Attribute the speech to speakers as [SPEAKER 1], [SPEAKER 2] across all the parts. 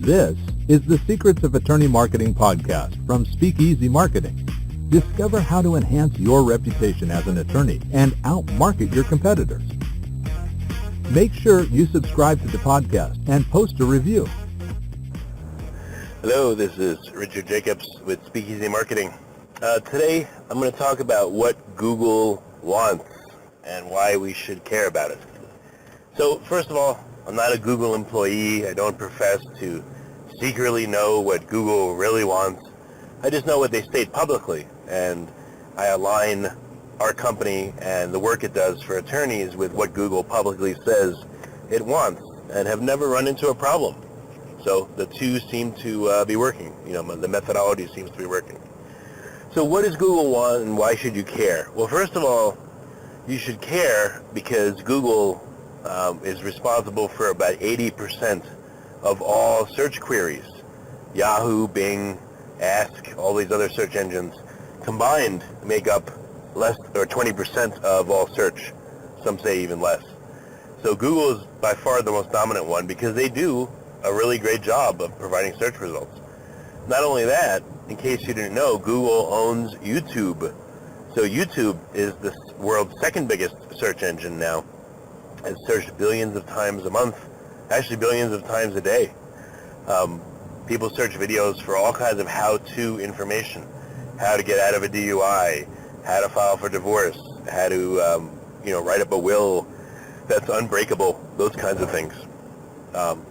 [SPEAKER 1] This is the Secrets of Attorney Marketing podcast from Speakeasy Marketing. Discover how to enhance your reputation as an attorney and outmarket your competitors. Make sure you subscribe to the podcast and post a review.
[SPEAKER 2] Hello, this is Richard Jacobs with Speakeasy Marketing. Today I'm going to talk about what Google wants and why we should care about it. So first of all, I'm not a Google employee. I don't profess to secretly know what Google really wants. I just know what they state publicly, and I align our company and the work it does for attorneys with what Google publicly says it wants, and have never run into a problem. So the two seem to be working. The methodology seems to be working. So what does Google want, and why should you care? Well, first of all, you should care because Google is responsible for about 80% of all search queries. Yahoo, Bing, Ask, all these other search engines combined make up less or 20% of all search. Some say even less. So Google is by far the most dominant one because they do a really great job of providing search results. Not only that, in case you didn't know, Google owns YouTube. So YouTube is the world's second biggest search engine now. It's searched billions of times a month, actually billions of times a day. People search videos for all kinds of how-to information, how to get out of a DUI, how to file for divorce, how to write up a will that's unbreakable, those kinds of things.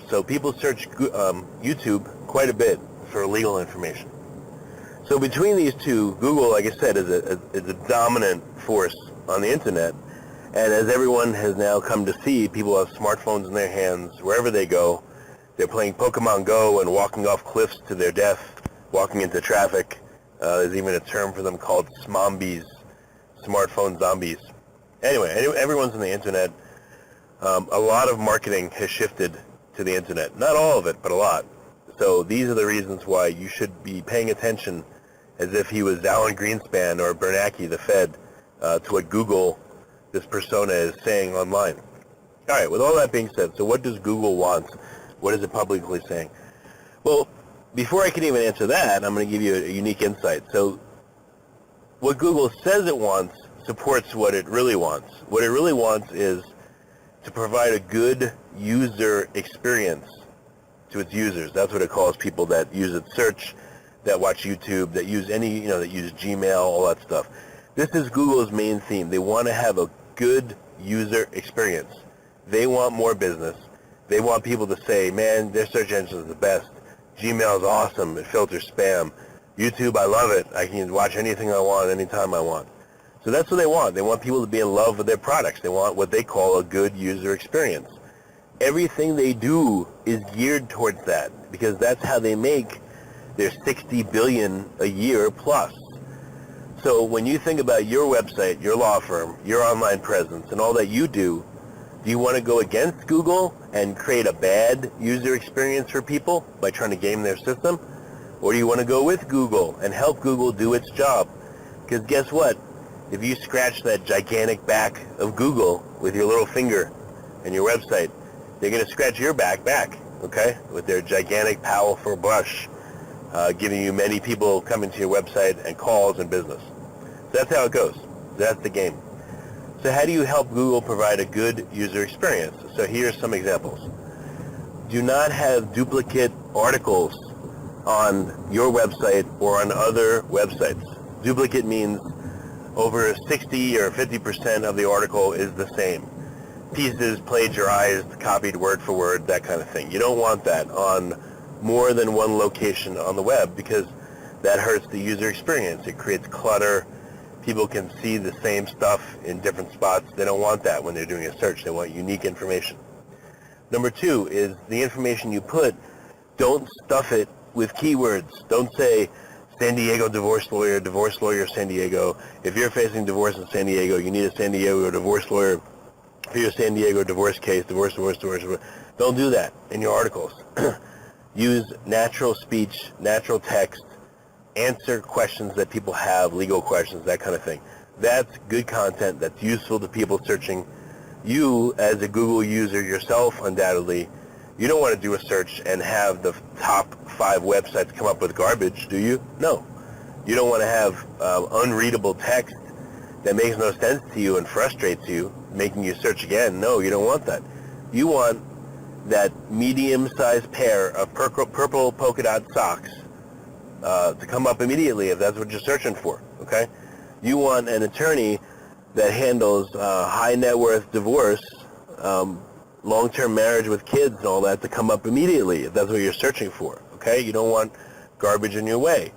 [SPEAKER 2] So people search YouTube quite a bit for legal information. So between these two, Google, like I said, is a dominant force on the internet. And as everyone has now come to see, people have smartphones in their hands wherever they go. They're playing Pokemon Go and walking off cliffs to their death, walking into traffic. There's even a term for them called smombies, smartphone zombies. Anyway, everyone's on the internet. A lot of marketing has shifted to the internet. Not all of it, but a lot. So these are the reasons why you should be paying attention as if he was Alan Greenspan or Bernanke, the Fed, to what Google, this persona, is saying online. All right, with all that being said, so what does Google want? What is it publicly saying? Well, before I can even answer that, I'm going to give you a unique insight. So what Google says it wants supports what it really wants. What it really wants is to provide a good user experience to its users. That's what it calls people that use its search, that watch YouTube, that use that use Gmail, all that stuff. This is Google's main theme. They want to have a good user experience. They want more business. They want people to say, man, their search engine is the best. Gmail is awesome. It filters spam. YouTube, I love it. I can watch anything I want, anytime I want. So that's what they want. They want people to be in love with their products. They want what they call a good user experience. Everything they do is geared towards that because that's how they make their $60 billion a year plus. So when you think about your website, your law firm, your online presence, and all that you do you want to go against Google and create a bad user experience for people by trying to game their system? Or do you want to go with Google and help Google do its job? Because guess what? If you scratch that gigantic back of Google with your little finger and your website, they're going to scratch your back, okay? With their gigantic, powerful brush, giving you many people coming to your website and calls and business. So that's how it goes. That's the game. So how do you help Google provide a good user experience? So here's some examples. Do not have duplicate articles on your website or on other websites. Duplicate means over 60 or 50% of the article is the same. Pieces plagiarized, copied word for word, that kind of thing. You don't want that on more than one location on the web because that hurts the user experience. It creates clutter. People can see the same stuff in different spots. They don't want that when they're doing a search. They want unique information. Number two is the information you put, don't stuff it with keywords. Don't say San Diego divorce lawyer San Diego. If you're facing divorce in San Diego, you need a San Diego divorce lawyer for your San Diego divorce case, divorce. Don't do that in your articles. Use natural speech, natural text, answer questions that people have, legal questions, that kind of thing. That's good content that's useful to people searching. You, as a Google user yourself, undoubtedly, You don't want to do a search and have the top 5 websites come up with garbage, do you? No. You don't want to have unreadable text that makes no sense to you and frustrates you, making you search again. No, you don't want that. You want that medium-sized pair of purple polka dot socks to come up immediately if that's what you're searching for, okay? You want an attorney that handles high net worth divorce, long-term marriage with kids and all that to come up immediately if that's what you're searching for, okay? You don't want garbage in your way.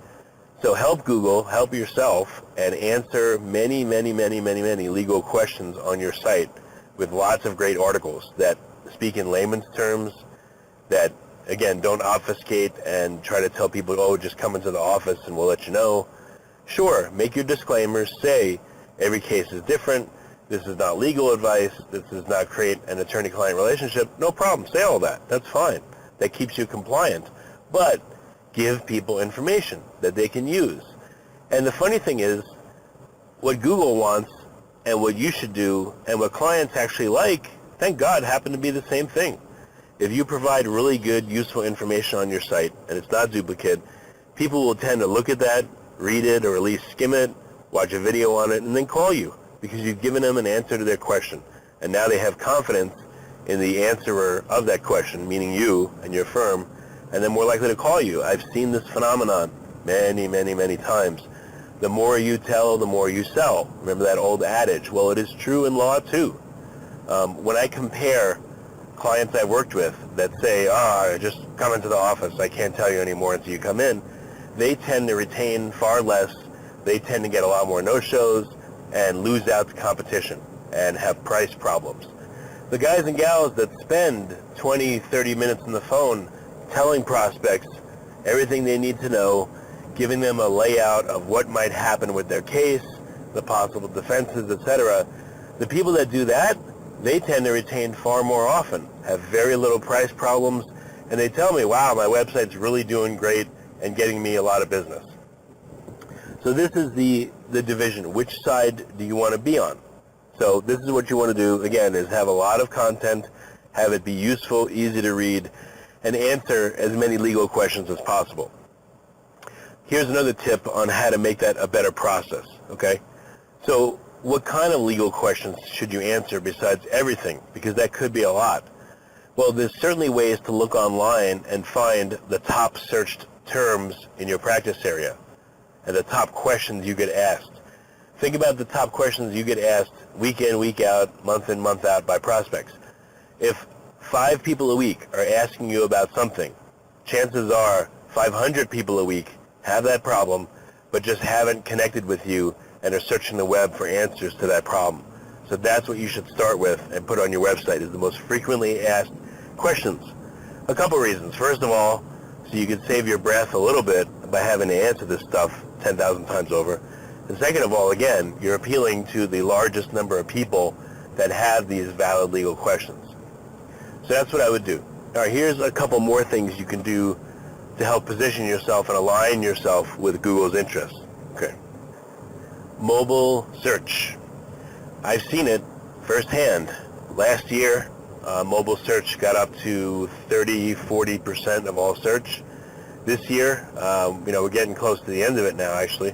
[SPEAKER 2] So help Google, help yourself, and answer many, many, many, many, many legal questions on your site with lots of great articles that speak in layman's terms, that, again, don't obfuscate and try to tell people, oh, just come into the office and we'll let you know. Sure, make your disclaimers, say every case is different, this is not legal advice, this does not create an attorney-client relationship. No problem, say all that, that's fine. That keeps you compliant. But give people information that they can use. And the funny thing is, what Google wants and what you should do and what clients actually like, thank God, happen to be the same thing. If you provide really good, useful information on your site and it's not duplicate, people will tend to look at that, read it, or at least skim it, watch a video on it, and then call you because you've given them an answer to their question. And now they have confidence in the answerer of that question, meaning you and your firm, and they're more likely to call you. I've seen this phenomenon many, many, many times. The more you tell, the more you sell. Remember that old adage? Well, it is true in law too. When I compare clients I've worked with that say, just come into the office, I can't tell you anymore until you come in, they tend to retain far less, they tend to get a lot more no-shows and lose out to competition and have price problems. The guys and gals that spend 20, 30 minutes on the phone telling prospects everything they need to know, giving them a layout of what might happen with their case, the possible defenses, etc. The people that do that, they tend to retain far more often, have very little price problems, and they tell me, wow, my website's really doing great and getting me a lot of business. So this is the division. Which side do you want to be on? So this is what you want to do, again, is have a lot of content, have it be useful, easy to read, and answer as many legal questions as possible. Here's another tip on how to make that a better process, okay? So what kind of legal questions should you answer besides everything? Because that could be a lot. Well, there's certainly ways to look online and find the top searched terms in your practice area and the top questions you get asked. Think about the top questions you get asked week in, week out, month in, month out by prospects. If 5 people a week are asking you about something, chances are 500 people a week have that problem, but just haven't connected with you and are searching the web for answers to that problem. So that's what you should start with and put on your website, is the most frequently asked questions. A couple reasons. First of all, so you can save your breath a little bit by having to answer this stuff 10,000 times over. And second of all, again, you're appealing to the largest number of people that have these valid legal questions. So that's what I would do. All right, here's a couple more things you can do to help position yourself and align yourself with Google's interests. Okay. Mobile search. I've seen it firsthand. Last year, mobile search got up to 30-40% of all search. This year, we're getting close to the end of it now, actually,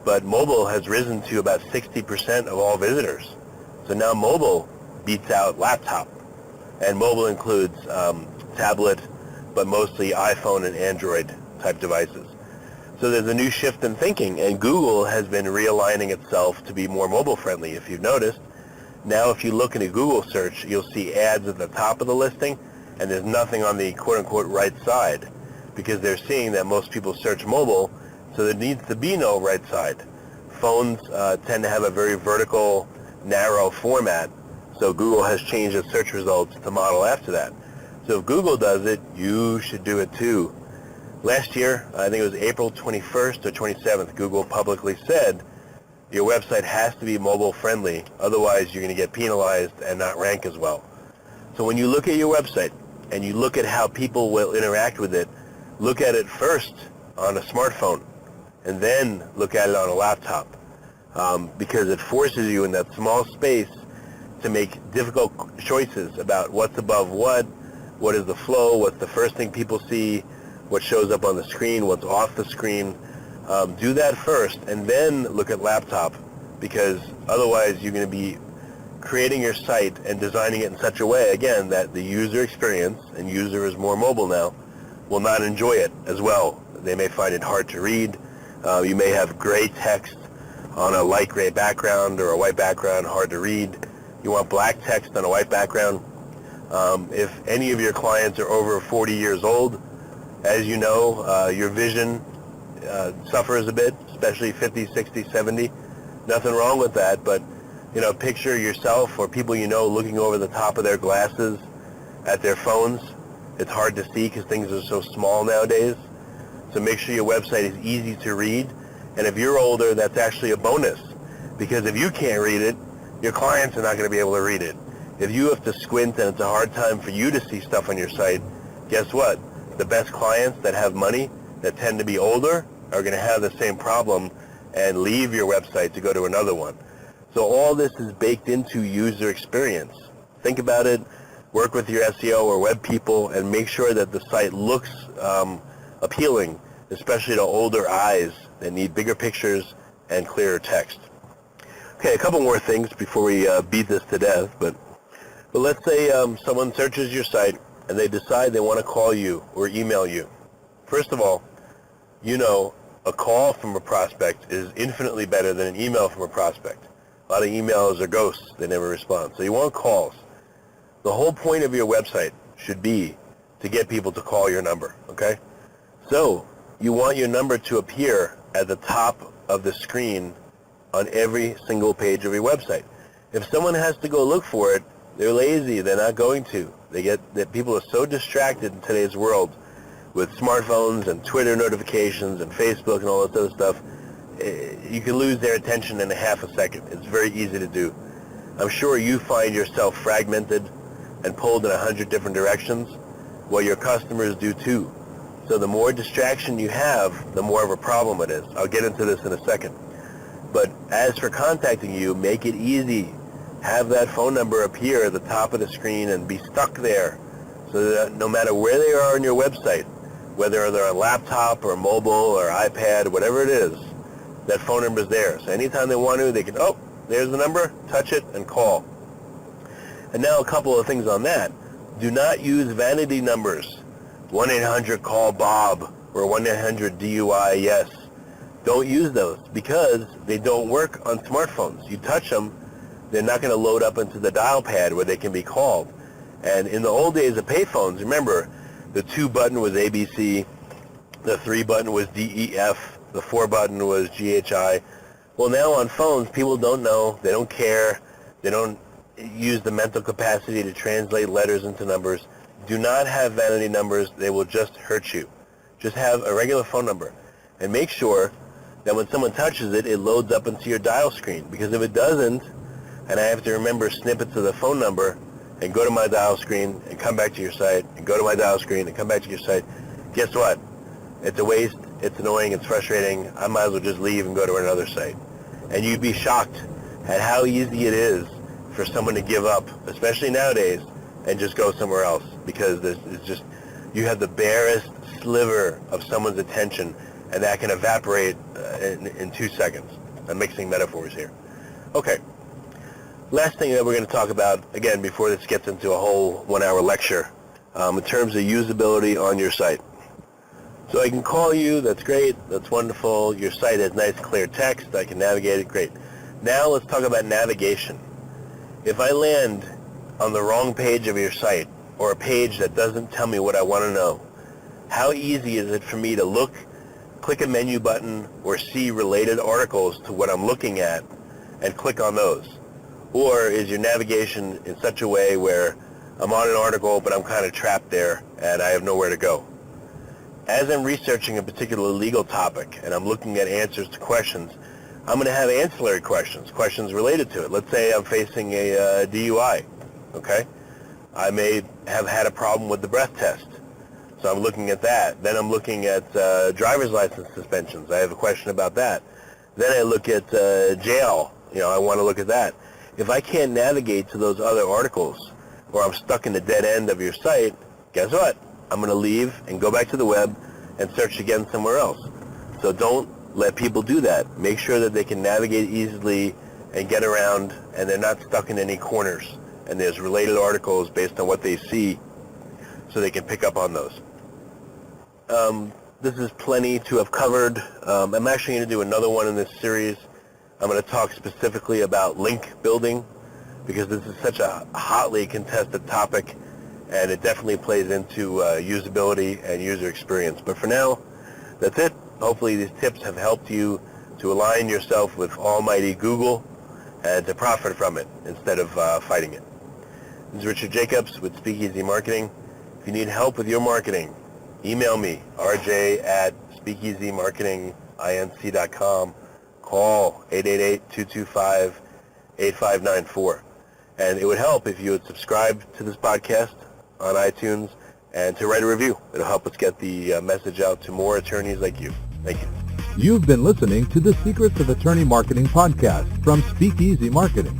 [SPEAKER 2] but mobile has risen to about 60% of all visitors. So now mobile beats out laptop. And mobile includes tablet, but mostly iPhone and Android type devices. So there's a new shift in thinking, and Google has been realigning itself to be more mobile friendly. If you've noticed, now if you look in a Google search, you'll see ads at the top of the listing, and there's nothing on the quote-unquote right side, because they're seeing that most people search mobile, so there needs to be no right side. Phones tend to have a very vertical, narrow format, so Google has changed its search results to model after that. So if Google does it, you should do it too. Last year, I think it was April 21st or 27th, Google publicly said your website has to be mobile friendly, otherwise you're going to get penalized and not rank as well. So when you look at your website and you look at how people will interact with it, look at it first on a smartphone and then look at it on a laptop, because it forces you in that small space to make difficult choices about what's above what what is the flow, what's the first thing people see, what shows up on the screen, what's off the screen. Do that first and then look at laptop, because otherwise you're going to be creating your site and designing it in such a way, again, that the user experience, and user is more mobile now, will not enjoy it as well. They may find it hard to read. You may have gray text on a light gray background or a white background, hard to read. You want black text on a white background. If any of your clients are over 40 years old, as you know, your vision suffers a bit, especially 50, 60, 70. Nothing wrong with that, but picture yourself or people you know looking over the top of their glasses at their phones. It's hard to see because things are so small nowadays. So make sure your website is easy to read. And if you're older, that's actually a bonus, because if you can't read it, your clients are not going to be able to read it. If you have to squint and it's a hard time for you to see stuff on your site, guess what? The best clients that have money, that tend to be older, are going to have the same problem and leave your website to go to another one. So all this is baked into user experience. Think about it, work with your SEO or web people, and make sure that the site looks appealing, especially to older eyes that need bigger pictures and clearer text. Okay, a couple more things before we beat this to death, but let's say someone searches your site and they decide they want to call you or email you. First of all, a call from a prospect is infinitely better than an email from a prospect. A lot of emails are ghosts, they never respond. So you want calls. The whole point of your website should be to get people to call your number, okay? So you want your number to appear at the top of the screen on every single page of your website. If someone has to go look for it, they're lazy, they're not going to. People are so distracted in today's world with smartphones and Twitter notifications and Facebook and all this other stuff. You can lose their attention in a half a second. It's very easy to do. I'm sure you find yourself fragmented and pulled in 100 different directions. Well, your customers do too. So the more distraction you have, the more of a problem it is. I'll get into this in a second. But as for contacting you, make it easy. Have that phone number appear at the top of the screen and be stuck there, so that no matter where they are on your website, whether they're on laptop or mobile or iPad, whatever it is, that phone number is there. So anytime they want to, they can, oh, there's the number, touch it, and call. And now a couple of things on that. Do not use vanity numbers, 1-800-CALL-BOB or 1-800-DUI-YES. Don't use those because they don't work on smartphones. You touch them, they're not going to load up into the dial pad where they can be called. And in the old days of payphones, remember, the 2 button was ABC, the 3 button was DEF, the 4 button was GHI. Well, now on phones, people don't know, they don't care, they don't use the mental capacity to translate letters into numbers. Do not have vanity numbers, they will just hurt you. Just have a regular phone number. And make sure that when someone touches it, it loads up into your dial screen. Because if it doesn't, and I have to remember snippets of the phone number and go to my dial screen and come back to your site and go to my dial screen and come back to your site, guess what? It's a waste, it's annoying, it's frustrating. I might as well just leave and go to another site. And you'd be shocked at how easy it is for someone to give up, especially nowadays, and just go somewhere else, because this is just, you have the barest sliver of someone's attention, and that can evaporate in 2 seconds. I'm mixing metaphors here. Okay. Last thing that we're going to talk about, again, before this gets into a whole 1-hour lecture, in terms of usability on your site. So I can call you, that's great, that's wonderful, your site has nice clear text, I can navigate it, great. Now let's talk about navigation. If I land on the wrong page of your site, or a page that doesn't tell me what I want to know, how easy is it for me to look, click a menu button, or see related articles to what I'm looking at, and click on those? Or is your navigation in such a way where I'm on an article, but I'm kind of trapped there, and I have nowhere to go? As I'm researching a particular legal topic, and I'm looking at answers to questions, I'm going to have ancillary questions, questions related to it. Let's say I'm facing a DUI, okay? I may have had a problem with the breath test, so I'm looking at that. Then I'm looking at driver's license suspensions. I have a question about that. Then I look at jail. I want to look at that. If I can't navigate to those other articles, or I'm stuck in the dead end of your site, guess what? I'm going to leave and go back to the web and search again somewhere else. So don't let people do that. Make sure that they can navigate easily and get around, and they're not stuck in any corners. And there's related articles based on what they see, so they can pick up on those. This is plenty to have covered. I'm actually going to do another one in this series. I'm going to talk specifically about link building, because this is such a hotly contested topic, and it definitely plays into usability and user experience. But for now, that's it. Hopefully these tips have helped you to align yourself with almighty Google and to profit from it instead of fighting it. This is Richard Jacobs with Speakeasy Marketing. If you need help with your marketing, email me, rj@speakeasymarketinginc.com. Call 888-225-8594. And it would help if you would subscribe to this podcast on iTunes and to write a review. It'll help us get the message out to more attorneys like you. Thank you.
[SPEAKER 1] You've been listening to the Secrets of Attorney Marketing podcast from Speakeasy Marketing.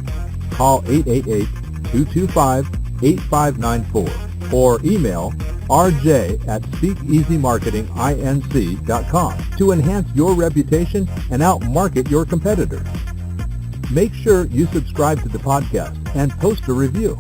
[SPEAKER 1] Call 888-225-8594 or email rj@speakeasymarketinginc.com to enhance your reputation and outmarket your competitors. Make sure you subscribe to the podcast and post a review.